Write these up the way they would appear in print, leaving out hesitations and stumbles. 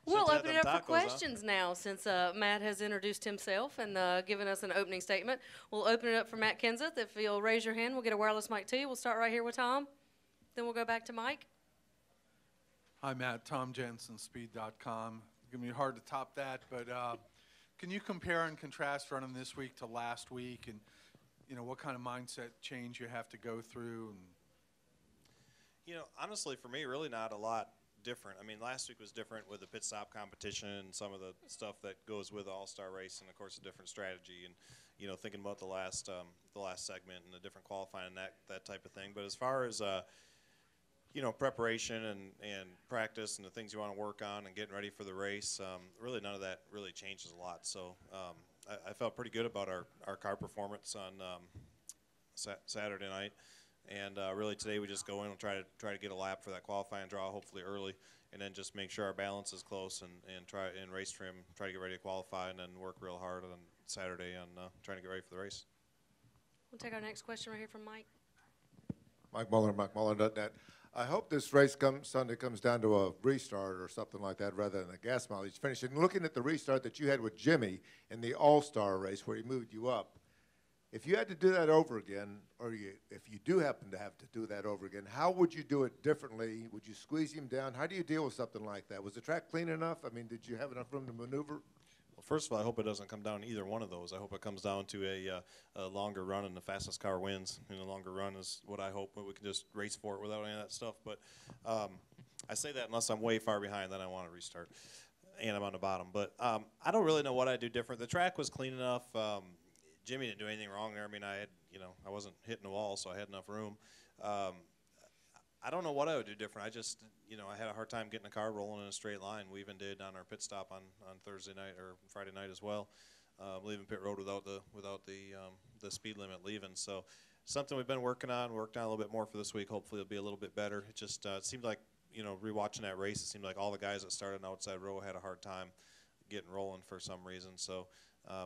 We'll open it up for questions now since Matt has introduced himself and given us an opening statement. We'll open it up for Matt Kenseth. If you'll raise your hand, we'll get a wireless mic to you. We'll start right here with Tom. Then we'll go back to Mike. Hi, Matt. Tom Jensen, Speed.com. It's going to be hard to top that, but can you compare and contrast running this week to last week and, you know, what kind of mindset change you have to go through? And you know, honestly, for me, really not a lot different. I mean, last week was different with the pit stop competition and some of the stuff that goes with the All-Star race, and of course a different strategy, and you know, thinking about the last segment and the different qualifying and that type of thing. But as far as you know, preparation and practice and the things you want to work on and getting ready for the race, really none of that really changes a lot. So I felt pretty good about our car performance on Saturday night. And really today we just go in and try to get a lap for that qualifying draw, hopefully early, and then just make sure our balance is close and try in race trim, try to get ready to qualify, and then work real hard on Saturday on trying to get ready for the race. We'll take our next question right here from Mike. Mike Muller.net. I hope this race Sunday comes down to a restart or something like that rather than a gas mileage finish. And looking at the restart that you had with Jimmy in the All-Star race where he moved you up, if you had to do that over again, or if you do happen to have to do that over again, how would you do it differently? Would you squeeze him down? How do you deal with something like that? Was the track clean enough? I mean, did you have enough room to maneuver? Well, first of all, I hope it doesn't come down to either one of those. I hope it comes down to a longer run and the fastest car wins. And the longer run is what I hope, but we can just race for it without any of that stuff. But I say that unless I'm way far behind, then I want to restart, and I'm on the bottom. But I don't really know what I'd do different. The track was clean enough. Jimmy didn't do anything wrong there. I mean, I wasn't hitting the wall, so I had enough room. I don't know what I would do different. I just, I had a hard time getting the car rolling in a straight line. We even did on our pit stop on Thursday night or Friday night as well, leaving pit road without the speed limit leaving. So something we've been working on, worked on a little bit more for this week. Hopefully it'll be a little bit better. It just it seemed like, rewatching that race, it seemed like all the guys that started on outside row had a hard time getting rolling for some reason. So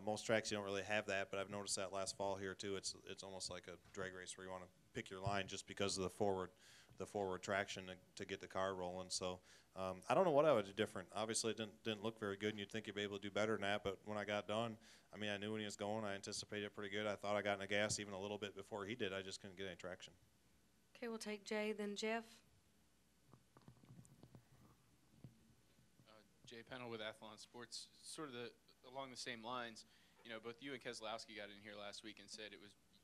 most tracks you don't really have that, but I've noticed that last fall here too. It's almost like a drag race where you want to pick your line just because of the forward traction to get the car rolling. So I don't know what I would do different. Obviously it didn't look very good, and you'd think you'd be able to do better than that. But when I got done, I mean, I knew when he was going. I anticipated it pretty good. I thought I got in the gas even a little bit before he did. I just couldn't get any traction. Okay, we'll take Jay, then Jeff. Jay Pennell with Athlon Sports. Sort of along the same lines, both you and Keselowski got in here last week and said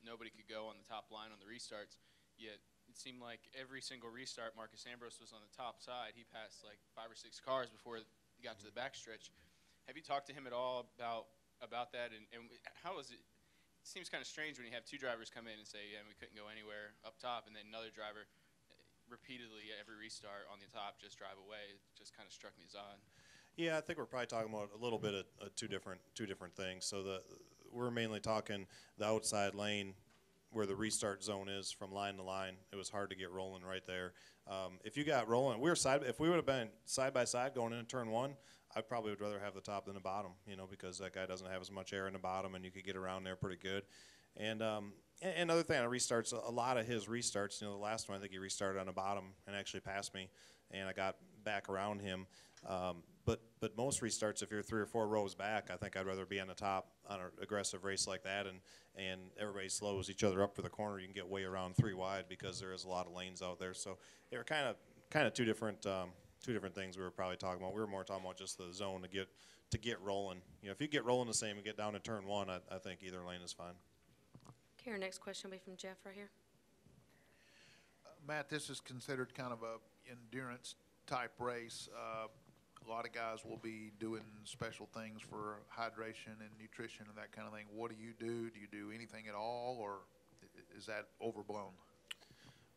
nobody could go on the top line on the restarts, yet it seemed like every single restart, Marcus Ambrose was on the top side. He passed like 5 or 6 cars before he got to the backstretch. Have you talked to him at all about that? And how is it? It seems kind of strange when you have 2 drivers come in and say, yeah, we couldn't go anywhere up top, and then another driver repeatedly every restart on the top just drive away. It just kind of struck me as odd. Yeah, I think we're probably talking about a little bit of two different things. So we're mainly talking the outside lane where the restart zone is from line to line. It was hard to get rolling right there. If you got rolling, if we would have been side by side going into turn 1, I probably would rather have the top than the bottom, because that guy doesn't have as much air in the bottom, and you could get around there pretty good. And another thing on restarts, a lot of his restarts, the last one I think he restarted on the bottom and actually passed me, and I got back around him. But most restarts, if you're 3 or 4 rows back, I think I'd rather be on the top on an aggressive race like that, and everybody slows each other up for the corner. You can get way around 3 wide because there is a lot of lanes out there. So they were kind of two different things we were probably talking about. We were more talking about just the zone to get rolling. If you get rolling the same and get down to turn 1, I think either lane is fine. Okay, our next question will be from Jeff right here. Matt, this is considered kind of a endurance type race. A lot of guys will be doing special things for hydration and nutrition and that kind of thing. What do you do? Do you do anything at all, or is that overblown?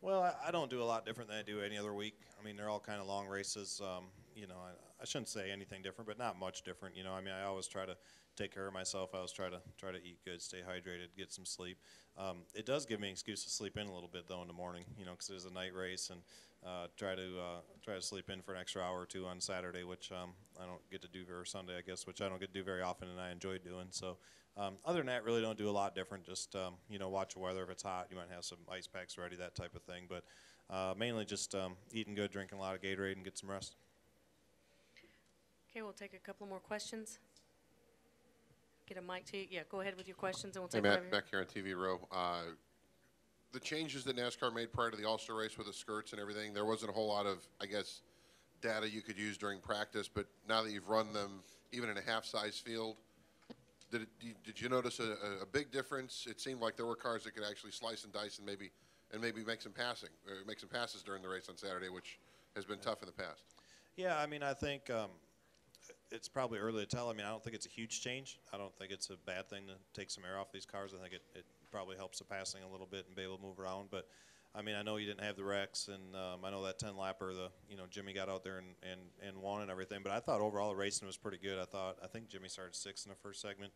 Well, I don't do a lot different than I do any other week. I mean, they're all kind of long races. I shouldn't say anything different, but not much different. I mean, I always try to take care of myself. I always try to eat good, stay hydrated, get some sleep. It does give me an excuse to sleep in a little bit though in the morning, because it is a night race, and try to sleep in for an extra hour or 2 on Saturday, which I don't get to do, or Sunday, I guess, which I don't get to do very often, and I enjoy doing. So other than that, really don't do a lot different. Just watch the weather. If it's hot, you might have some ice packs ready, that type of thing. But mainly just eating good, drinking a lot of Gatorade, and get some rest. Okay, we'll take a couple more questions. Get a mic to you. Yeah, go ahead with your questions, and we'll Hey, take one over Matt, here. back here on TV Row. The changes that NASCAR made prior to the All-Star race with the skirts and everything, there wasn't a whole lot of, I guess, data you could use during practice, but now that you've run them even in a half-size field, did you notice a big difference? It seemed like there were cars that could actually slice and dice and maybe make some passes during the race on Saturday, which has been tough in the past. Yeah, I mean, I think it's probably early to tell. I mean, I don't think it's a huge change. I don't think it's a bad thing to take some air off these cars. I think it probably helps the passing a little bit and be able to move around. But, I mean, I know you didn't have the wrecks, and I know that 10-lapper, Jimmy got out there and won and everything. But I thought overall the racing was pretty good. I think Jimmy started 6th in the first segment,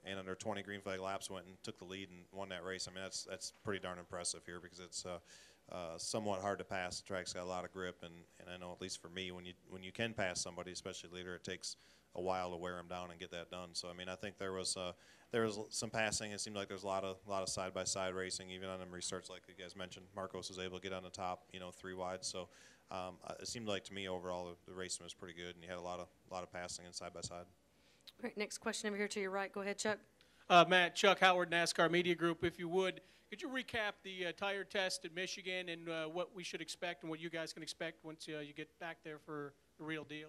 and under 20 green flag laps went and took the lead and won that race. I mean, that's pretty darn impressive here because it's somewhat hard to pass. The track's got a lot of grip, and I know at least for me, when you can pass somebody, especially later, it takes a while to wear them down and get that done. So I mean, I think there was some passing. It seemed like there was a lot of side-by-side racing, even on them restarts, like you guys mentioned. Marcos was able to get on the top, 3 wide. So it seemed like to me overall the racing was pretty good, and you had a lot of passing and side-by-side. All right, next question over here to your right. Go ahead, Chuck. Matt, Chuck Howard, NASCAR Media Group. If you would, could you recap the tire test at Michigan and what we should expect and what you guys can expect once you get back there for the real deal?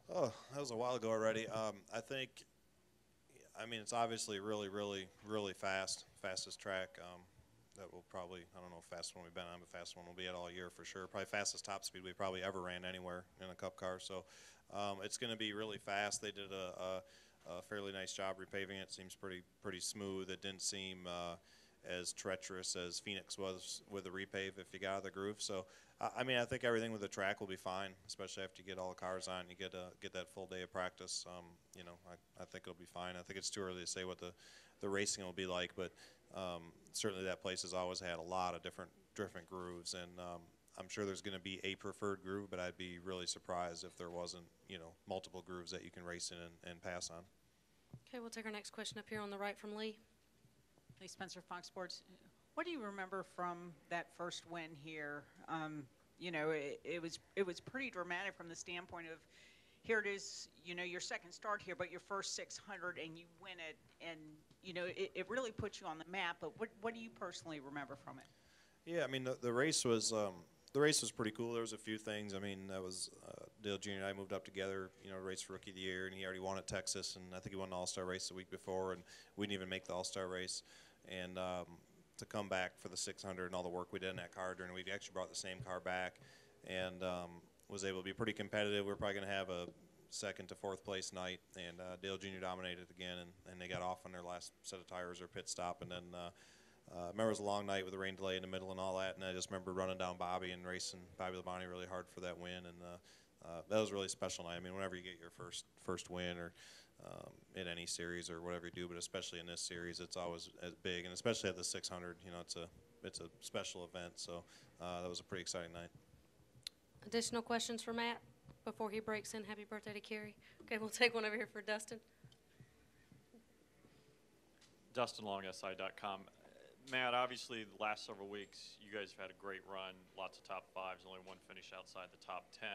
Oh, that was a while ago already. I mean, it's obviously really, really, really fastest track. That will probably, I don't know if fastest one we've been on, but fastest one we'll be at all year for sure. Probably fastest top speed we probably ever ran anywhere in a Cup car. So it's going to be really fast. They did a fairly nice job repaving it. Seems pretty smooth. It didn't seem as treacherous as Phoenix was with the repave if you got out of the groove. So I mean, I think everything with the track will be fine, especially after you get all the cars on. You get that full day of practice. I think it'll be fine. I think it's too early to say what the racing will be like, but certainly that place has always had a lot of different grooves, and I'm sure there's going to be a preferred groove, but I'd be really surprised if there wasn't multiple grooves that you can race in and pass on. Okay, we'll take our next question up here on the right from Lee. Lee Spencer, Fox Sports. What do you remember from that first win here? It was pretty dramatic from the standpoint of here it is, your second start here, but your first 600 and you win it, and it really puts you on the map. But what do you personally remember from it? Yeah, I mean the race was pretty cool. There was a few things. I mean, that was Dale Jr. and I moved up together, race for Rookie of the Year, and he already won at Texas, and I think he won the All-Star race the week before, and we didn't even make the All-Star race. And to come back for the 600 and all the work we did in that car during the week, we actually brought the same car back and was able to be pretty competitive. We were probably going to have a 2nd to 4th place night, and Dale Jr. dominated again, and they got off on their last set of tires or pit stop, and then I remember it was a long night with the rain delay in the middle and all that, and I just remember running down Bobby and racing Bobby Labonte really hard for that win, and that was a really special night. I mean, whenever you get your first win or in any series or whatever you do, but especially in this series, it's always as big, and especially at the 600, it's a special event. So that was a pretty exciting night. Additional questions for Matt before he breaks in? Happy birthday to Carrie. Okay, we'll take one over here for Dustin. DustinLongSI.com. Matt, obviously the last several weeks you guys have had a great run, lots of top 5s, only one finish outside the top 10.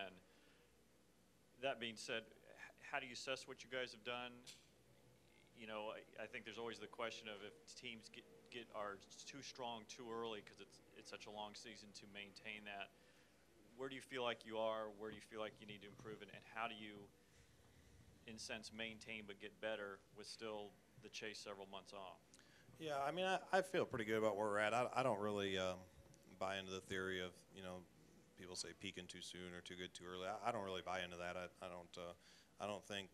That being said, how do you assess what you guys have done? I think there's always the question of if teams are too strong too early because it's such a long season to maintain that. Where do you feel like you are? Where do you feel like you need to improve it? And how do you, in a sense, maintain but get better with still the chase several months off? Yeah, I mean, I feel pretty good about where we're at. I don't really buy into the theory of, people say peaking too soon or too good too early. I don't really buy into that. I don't think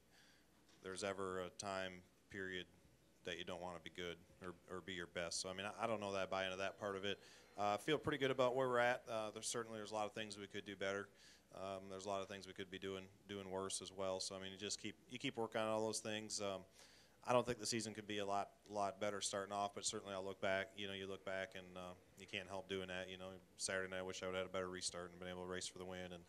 there's ever a time period that you don't want to be good or be your best. So, I mean, I don't know that I buy into that part of it. I feel pretty good about where we're at. There's a lot of things we could do better. There's a lot of things we could be doing worse as well. So, I mean, you keep working on all those things. I don't think the season could be a lot better starting off, but certainly I'll look back. You look back and you can't help doing that. Saturday night I wish I would have had a better restart and been able to race for the win. And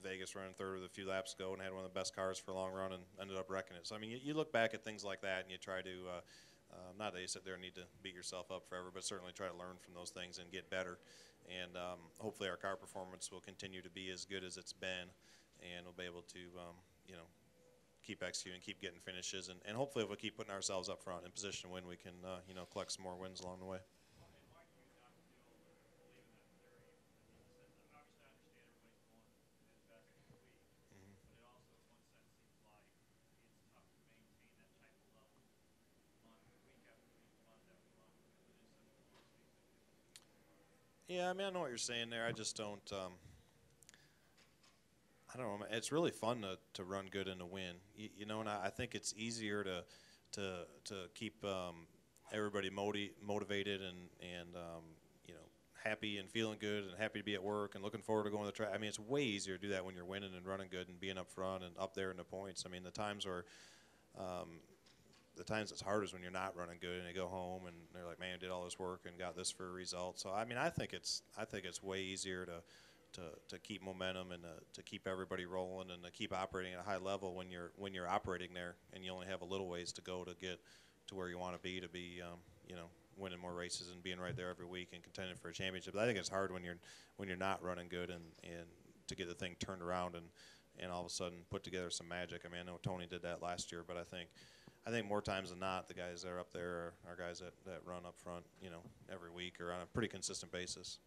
Vegas running third with a few laps to go and had one of the best cars for a long run and ended up wrecking it. So, I mean, you look back at things like that and you try to, not that you sit there and need to beat yourself up forever, but certainly try to learn from those things and get better. And hopefully our car performance will continue to be as good as it's been. and we'll be able to, keep executing, keep getting finishes, and hopefully if we keep putting ourselves up front in position to win, we can, collect some more wins along the way. Yeah, I mean, I know what you're saying there. I just don't. I don't know. It's really fun to run good and to win. And I think it's easier to keep everybody motivated and happy and feeling good and happy to be at work and looking forward to going to the track. I mean, it's way easier to do that when you're winning and running good and being up front and up there in the points. I mean, the times it's hardest when you're not running good and they go home and they're like, man, I did all this work and got this for a result. So I mean, I think it's way easier to keep momentum and to keep everybody rolling and to keep operating at a high level when you're operating there and you only have a little ways to go to get to where you want to be winning more races and being right there every week and contending for a championship. But I think it's hard when you're not running good and to get the thing turned around and all of a sudden put together some magic. I mean, I know Tony did that last year, but I think more times than not, the guys that are up there are guys that run up front, every week or on a pretty consistent basis.